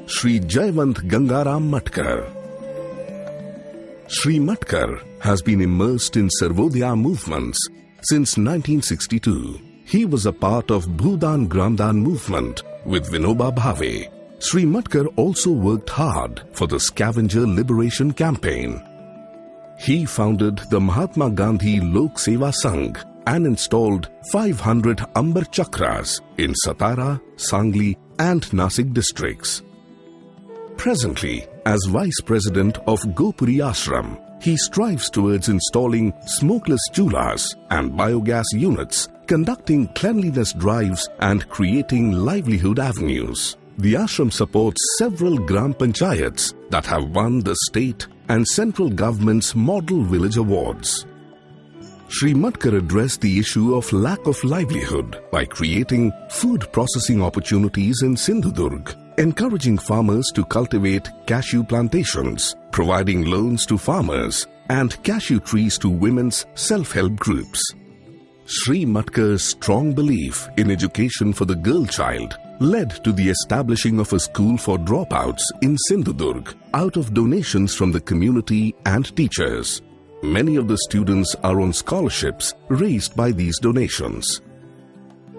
Shri Jayawant Gangaram Matkar. Shri Matkar has been immersed in Sarvodaya movements since 1962. He was a part of Bhudan Gramdan movement with Vinoba Bhave. Shri Matkar also worked hard for the Scavenger Liberation Campaign. He founded the Mahatma Gandhi Lok Seva Sangh and installed 500 Ambar Chakras in Satara, Sangli and Nasik districts. Presently, as Vice President of Gopuri Ashram, he strives towards installing smokeless chulhas and biogas units, conducting cleanliness drives and creating livelihood avenues. The ashram supports several Gram Panchayats that have won the state and central government's Model Village Awards. Shri Matkar addressed the issue of lack of livelihood by creating food processing opportunities in Sindhudurg, encouraging farmers to cultivate cashew plantations, providing loans to farmers, and cashew trees to women's self-help groups. Shri Matkar's strong belief in education for the girl child led to the establishing of a school for dropouts in Sindhudurg out of donations from the community and teachers. Many of the students are on scholarships raised by these donations.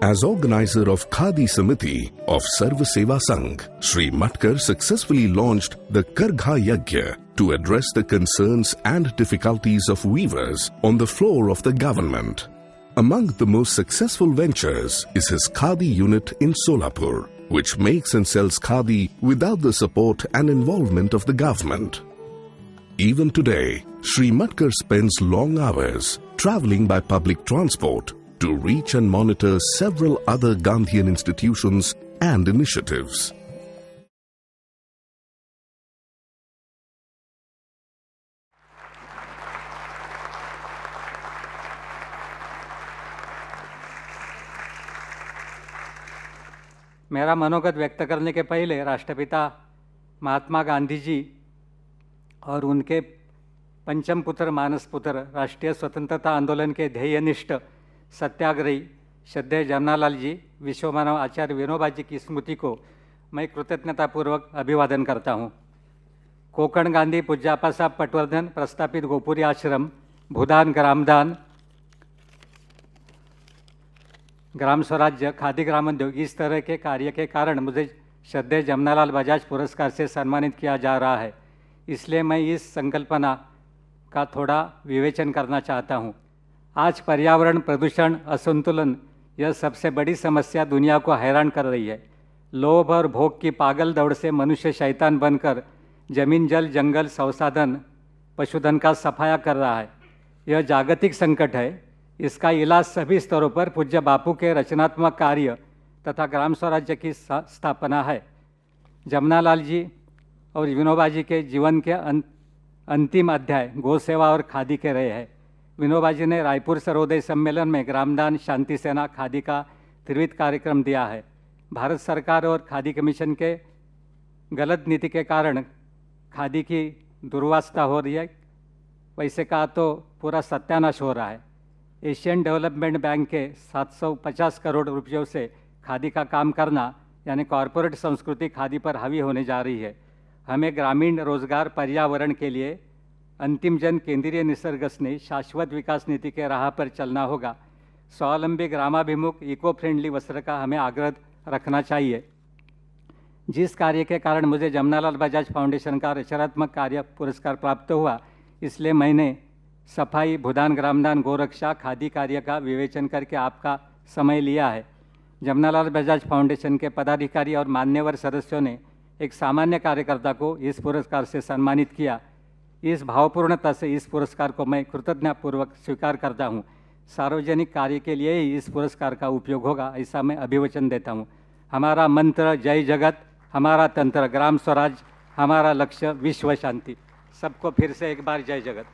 As organizer of Khadi Samiti of Sarva Seva Sangh, Shri Matkar successfully launched the Kargha Yajna to address the concerns and difficulties of weavers on the floor of the government. Among the most successful ventures is his Khadi unit in Solapur, which makes and sells Khadi without the support and involvement of the government. Even today, Shri Matkar spends long hours traveling by public transport to reach and monitor several other Gandhian institutions and initiatives. मेरा मनोगत व्यक्त करने के पहले राष्ट्रपिता महात्मा गांधी जी और उनके पंचम पुत्र मानस पुत्र राष्ट्रीय स्वतंत्रता आंदोलन के ध्येयनिष्ठ सत्याग्रही श्रद्धेय जमनालाल जी, विश्वमानव आचार्य विनोबा जी की स्मृति को मैं कृतज्ञतापूर्वक अभिवादन करता हूँ। कोकण गांधी पूज्यापा साहब पटवर्धन प्रस्तापित गोपुरी आश्रम, भूदान ग्रामदान, ग्राम स्वराज्य, खादी ग्रामोद्योग, इस तरह के कार्य के कारण मुझे श्रद्धेय जमनालाल बजाज पुरस्कार से सम्मानित किया जा रहा है। इसलिए मैं इस संकल्पना का थोड़ा विवेचन करना चाहता हूँ। आज पर्यावरण प्रदूषण, असंतुलन यह सबसे बड़ी समस्या दुनिया को हैरान कर रही है। लोभ और भोग की पागल दौड़ से मनुष्य शैतान बनकर जमीन, जल, जंगल, संसाधन, पशुधन का सफाया कर रहा है। यह जागतिक संकट है। इसका इलाज सभी स्तरों पर पूज्य बापू के रचनात्मक कार्य तथा ग्राम स्वराज्य की स्थापना है। जमनालाल जी और विनोबा जी के जीवन के अंतिम अध्याय गौ सेवा और खादी के रहे हैं। विनोबा जी ने रायपुर सर्वोदय सम्मेलन में ग्रामदान, शांति सेना, खादी का त्रिविध कार्यक्रम दिया है। भारत सरकार और खादी कमीशन के गलत नीति के कारण खादी की दुर्वास्ता हो रही है। वैसे कहा तो पूरा सत्यानाश हो रहा है। एशियन डेवलपमेंट बैंक के 750 करोड़ रुपयों से खादी का काम करना यानी कॉरपोरेट संस्कृति खादी पर हावी होने जा रही है। हमें ग्रामीण रोजगार पर्यावरण के लिए अंतिम जन केंद्रीय निसर्ग स्नेही शाश्वत विकास नीति के राह पर चलना होगा। स्वावलंबी ग्रामाभिमुख इको फ्रेंडली वस्त्र का हमें आग्रह रखना चाहिए। जिस कार्य के कारण मुझे जमनालाल बजाज फाउंडेशन का रचनात्मक कार्य पुरस्कार प्राप्त हुआ, इसलिए मैंने सफाई, भूदान ग्रामदान, गोरक्षा, खादी कार्य का विवेचन करके आपका समय लिया है। जमनालाल बजाज फाउंडेशन के पदाधिकारी और मान्यवर सदस्यों ने एक सामान्य कार्यकर्ता को इस पुरस्कार से सम्मानित किया। इस भावपूर्णता से इस पुरस्कार को मैं कृतज्ञतापूर्वक स्वीकार करता हूँ। सार्वजनिक कार्य के लिए ही इस पुरस्कार का उपयोग होगा, ऐसा मैं अभिवचन देता हूँ। हमारा मंत्र जय जगत, हमारा तंत्र ग्राम स्वराज, हमारा लक्ष्य विश्व शांति। सबको फिर से एक बार जय जगत।